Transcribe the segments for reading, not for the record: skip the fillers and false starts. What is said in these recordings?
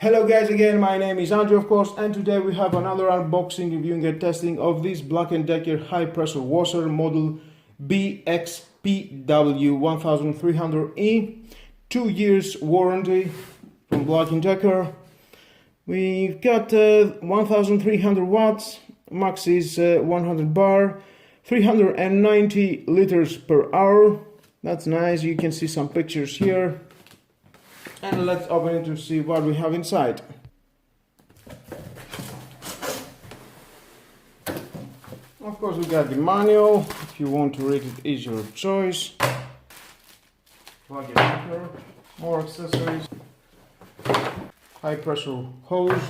Hello guys, again my name is Andrew of course, and today we have another unboxing, reviewing and testing of this Black+Decker high pressure washer model BXPW1300E. 2 years warranty from Black+Decker. We've got 1300 watts, max is 100 bar, 390 liters per hour. That's nice. You can see some pictures here. And let's open it to see what we have inside. Of course, we got the manual. If you want to read it, is your choice. Black+Decker, more accessories, high pressure hose.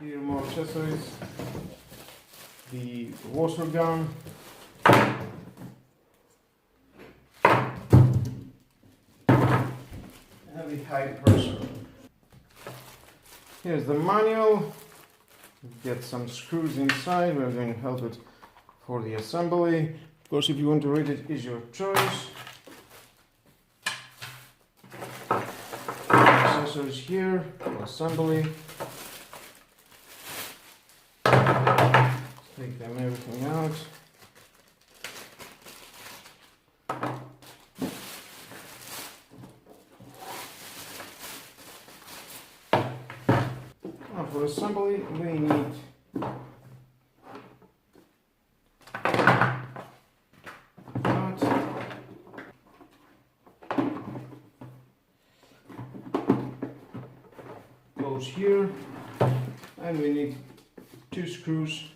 Here more accessories. The washer gun. The high pressure. Here's the manual. Get some screws inside. We're going to help it for the assembly. Of course, if you want to read it, is your choice. Accessories here for assembly. Let's take them everything out. For assembly, we need that, goes here, and we need 2 screws.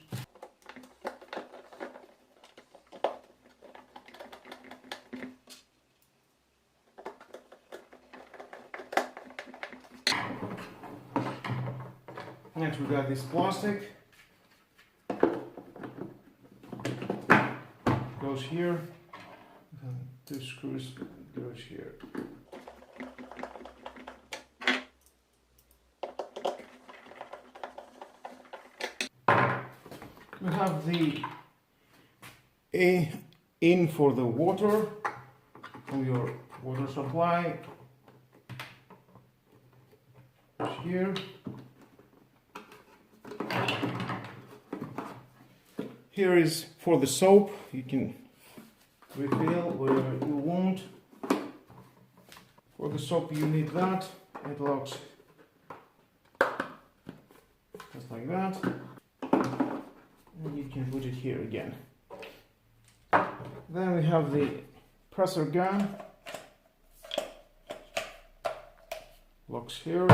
Next we got this plastic, goes here, 2 screws goes here. We have the in for the water from your water supply, goes here. Here is for the soap. You can refill wherever you want. For the soap you need that. It locks just like that. And you can put it here again. Then we have the pressure gun. Locks here.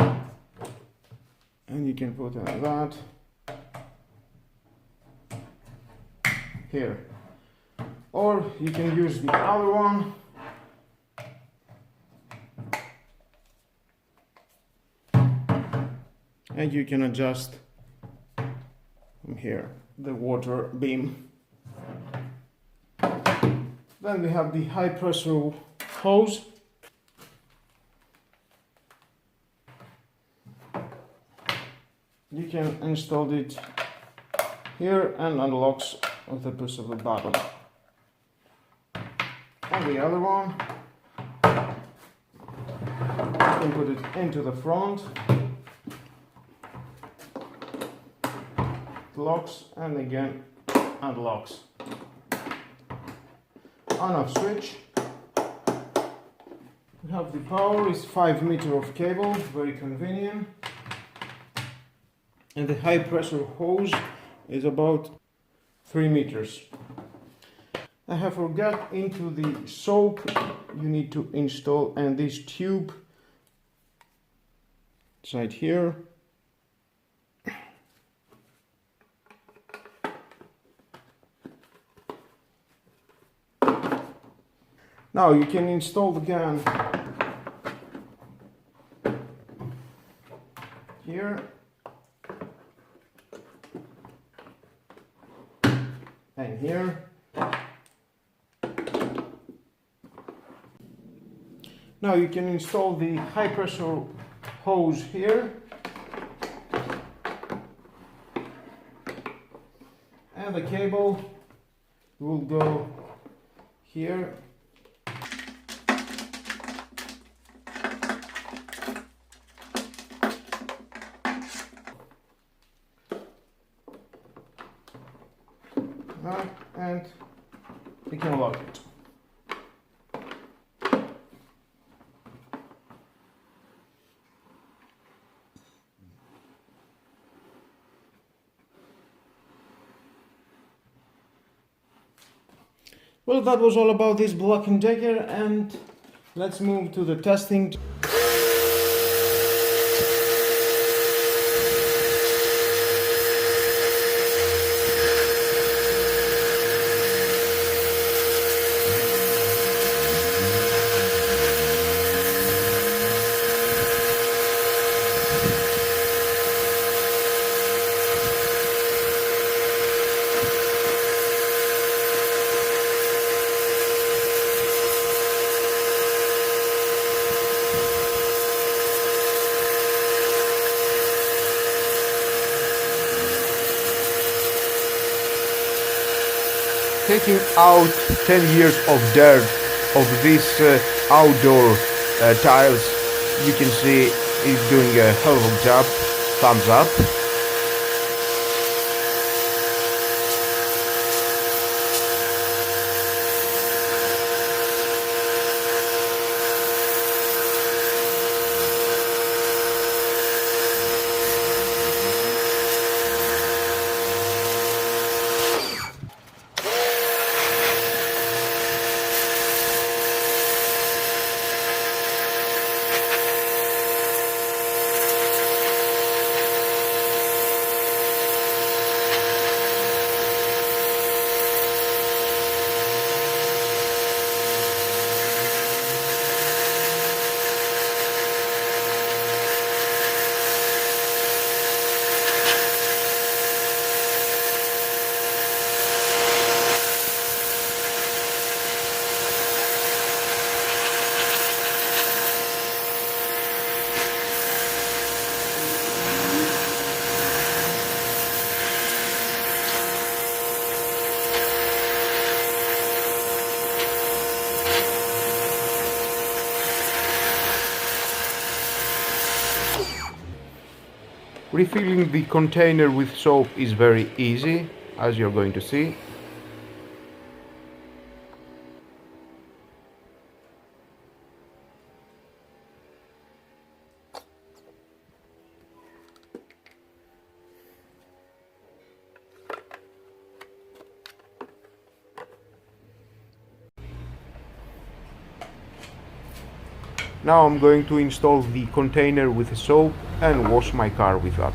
And you can put that here, or you can use the other one. And you can adjust from here the water beam. Then we have the high pressure hose. You can install it here and unlocks with the push of a button. And the other one, you can put it into the front, it locks and again unlocks. On-off switch. We have the power, is 5 meters of cable, very convenient. And the high pressure hose is about 3 meters. I have forgot into the soap you need to install, and this tube inside here. Now you can install the gun here. And here. Now you can install the high pressure hose here. And the cable will go here. and we can lock it. Well, that was all about this Black+Decker, and let's move to the testing. Taking out 10 years of dirt of these outdoor tiles, you can see he's doing a hell of a job. Thumbs up. Refilling the container with soap is very easy, as you're going to see. Now I'm going to install the container with soap and wash my car with that.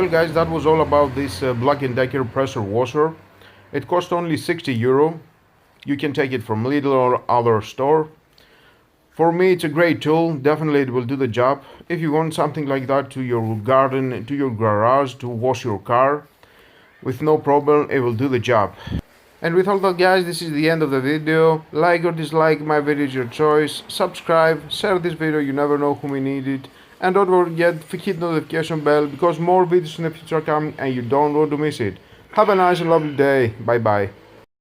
Well guys, that was all about this Black+Decker pressure washer. It cost only €60. You can take it from Lidl or other store. For me, it's a great tool. Definitely it will do the job. If you want something like that to your garden, to your garage, to wash your car, with no problem, it will do the job. And with all that guys, this is the end of the video. Like or dislike my video is your choice. Subscribe, share this video, you never know who may need it. And don't forget to hit the notification bell because more videos in the future are coming and you don't want to miss it. Have a nice and lovely day. Bye bye.